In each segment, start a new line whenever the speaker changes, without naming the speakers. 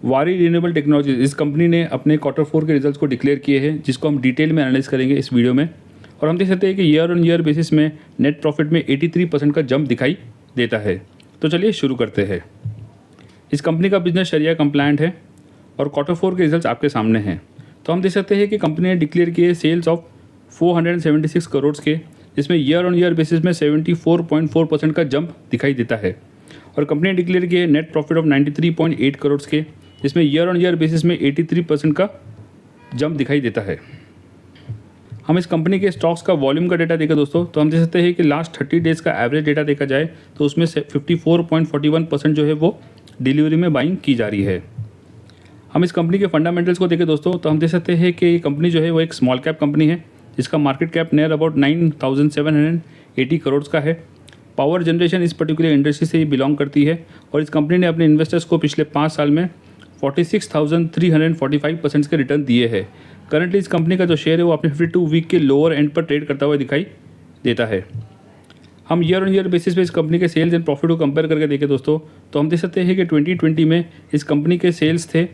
वारी renewable technologies, इस company ने अपने Q4 के रिजल्ट्स को डिक्लेयर किए हैं, जिसको हम डिटेल में एनालाइज करेंगे इस वीडियो में। और हम देख सकते हैं कि ईयर ऑन ईयर बेसिस में नेट प्रॉफिट में 83% का जंप दिखाई देता है। तो चलिए शुरू करते हैं। इस कंपनी का बिजनेस शरिया कंप्लायंट है और Q4 के रिजल्ट्स आपके सामने हैं। तो हम देख सकते हैं कि कंपनी ने डिक्लेयर किए सेल्स ऑफ 476 करोड़ के, जिसमें ईयर ऑन ईयर बेसिस में 74.4% का जंप दिखाई देता है। और कंपनी ने डिक्लेयर किए नेट प्रॉफिट ऑफ 93.8 करोड़ के, जिसमें ईयर ऑन ईयर बेसिस में 83% का जंप दिखाई देता है। हम इस कंपनी के स्टॉक्स का वॉल्यूम का डेटा देखें दोस्तों, तो हम देख सकते हैं कि लास्ट 30 डेज़ का एवरेज डेटा देखा जाए तो उसमें से 54.41% जो है वो डिलीवरी में बाइंग की जा रही है। हम इस कंपनी के फंडामेंटल्स को देखें दोस्तों, तो हम देख सकते हैं कि ये कंपनी जो है वो एक स्मॉल कैप कंपनी है, जिसका market cap near about 9,780 crore का है। पावर जनरेशन इस पर्टिकुलर इंडस्ट्री से ही बिलोंग करती है और इस कंपनी ने अपने इन्वेस्टर्स को पिछले 5 साल में 46,345% के रिटर्न दिए हैं। करंटली इस कंपनी का जो शेयर है वो अपने 52 वीक के लोअर एंड पर ट्रेड करता हुआ दिखाई देता है। हम ईयर ऑन ईयर बेसिस पे इस कंपनी के सेल्स एंड प्रॉफिट को कंपेयर करके देखें दोस्तों, तो हम देख सकते हैं कि 2020 में इस कंपनी के सेल्स थे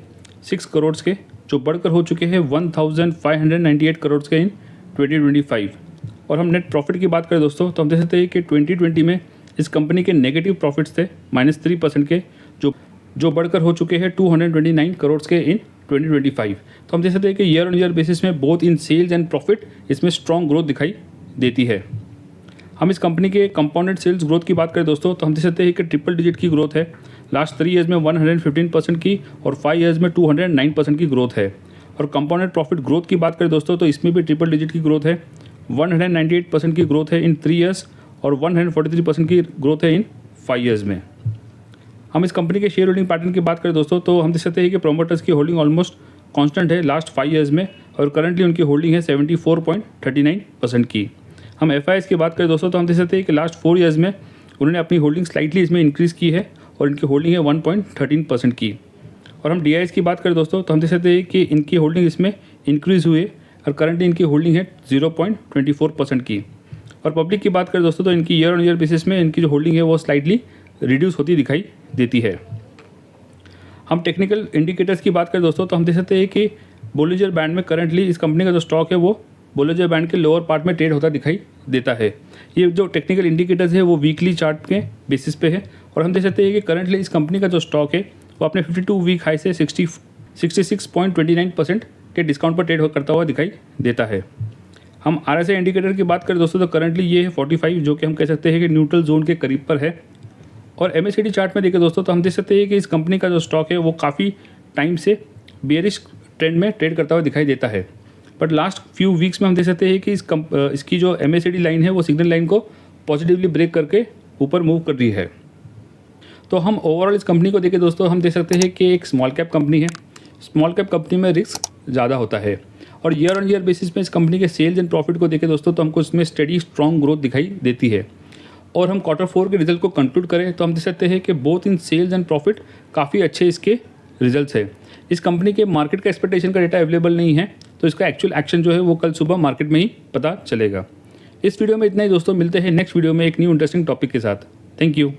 6 करोड़ के, जो बढ़कर हो चुके हैं 1,598 करोड़ के इन 2025। और हम नेट प्रॉफिट की बात करें दोस्तों, तो हम देख सकते हैं कि 2020 में इस कंपनी के नेगेटिव प्रॉफिट्स थे -3% के, जो बढ़कर हो चुके हैं 229 करोड़ के इन 2025। तो हम देख सकते हैं कि ईयर ऑन ईयर बेसिस में both in sales and profit इसमें स्ट्रॉन्ग ग्रोथ दिखाई देती है। हम इस कंपनी के कंपाउंडेड सेल्स ग्रोथ की बात करें दोस्तों, तो हम देख सकते हैं कि ट्रिपल डिजिट की ग्रोथ है। लास्ट 3 ईयर्स में 115% की और 5 ईयर्स में 209% की ग्रोथ है। और कंपाउंडेड प्रॉफिट ग्रोथ की बात करें दोस्तों, तो इसमें भी ट्रिपल डिजिट की ग्रोथ है। 198% की ग्रोथ है इन 3 ईयर्स और 143% की ग्रोथ है इन 5 ईयर्स में। हम इस कंपनी के शेयर होल्डिंग पैटर्न की बात करें दोस्तों, तो हम देख सकते हैं कि प्रोमोटर्स की होल्डिंग ऑलमोस्ट कांस्टेंट है लास्ट 5 ईयर्स में और करंटली उनकी होल्डिंग है 74.39% की। हम एफआईएस की बात करें दोस्तों, तो हम देख सकते हैं कि लास्ट 4 ईयर्स में उन्होंने अपनी होल्डिंग स्लाइटली इसमें इंक्रीज़ की है और इनकी होल्डिंग है 1.13% की। और हम डीआईएस की बात करें दोस्तों, तो हम देख सकते हैं कि इनकी होल्डिंग इसमें इंक्रीज़ हुई है और करंटली इनकी होल्डिंग है 0.24% की। और पब्लिक की बात करें दोस्तों, तो इनकी ईयर ऑन ईयर बेसिस में इनकी जो होल्डिंग है वो स्लाइटली रिड्यूस होती दिखाई देती है। हम टेक्निकल इंडिकेटर्स की बात करें दोस्तों, तो हम देख सकते हैं कि बोलिंजर बैंड में करंटली इस कंपनी का जो स्टॉक है वो बोलिंजर बैंड के लोअर पार्ट में ट्रेड होता दिखाई देता है। ये जो टेक्निकल इंडिकेटर्स है वो वीकली चार्ट के बेसिस पे है और हम देख सकते हैं कि करंटली इस कंपनी का जो स्टॉक है वो अपने 52 वीक हाई से 66.29% के डिस्काउंट पर ट्रेड करता हुआ दिखाई देता है। हम आरएसआई इंडिकेटर की बात करें दोस्तों, तो करंटली ये है 45, जो कि हम कह सकते हैं कि न्यूट्रल जोन के करीब पर है। और एमएससीडी चार्ट में देखें दोस्तों, तो हम देख सकते हैं कि इस कंपनी का जो स्टॉक है वो काफ़ी टाइम से बेयरिश ट्रेंड में ट्रेड करता हुआ दिखाई देता है। बट लास्ट फ्यू वीक्स में हम देख सकते हैं कि इसकी जो एमएससीडी लाइन है वो सिग्नल लाइन को पॉजिटिवली ब्रेक करके ऊपर मूव कर रही है। तो हम ओवरऑल इस कंपनी को देखें दोस्तों, हम देख सकते हैं कि एक स्मॉल कैप कंपनी है। स्मॉल कैप कंपनी में रिस्क ज़्यादा होता है और ईयर ऑन ईयर बेसिस में इस कंपनी के सेल्स एंड प्रॉफिट को देखें दोस्तों, तो हमको इसमें स्टेडी स्ट्रॉन्ग ग्रोथ दिखाई देती है। और हम Q4 के रिजल्ट को कंक्लूड करें तो हम देख सकते हैं कि both in sales and profit काफ़ी अच्छे इसके रिजल्ट्स है। इस कंपनी के मार्केट का एक्सपेक्टेशन का डेटा अवेलेबल नहीं है, तो इसका एक्चुअल एक्शन जो है वो कल सुबह मार्केट में ही पता चलेगा। इस वीडियो में इतना ही दोस्तों, मिलते हैं नेक्स्ट वीडियो में एक न्यू इंटरेस्टिंग टॉपिक के साथ। Thank you.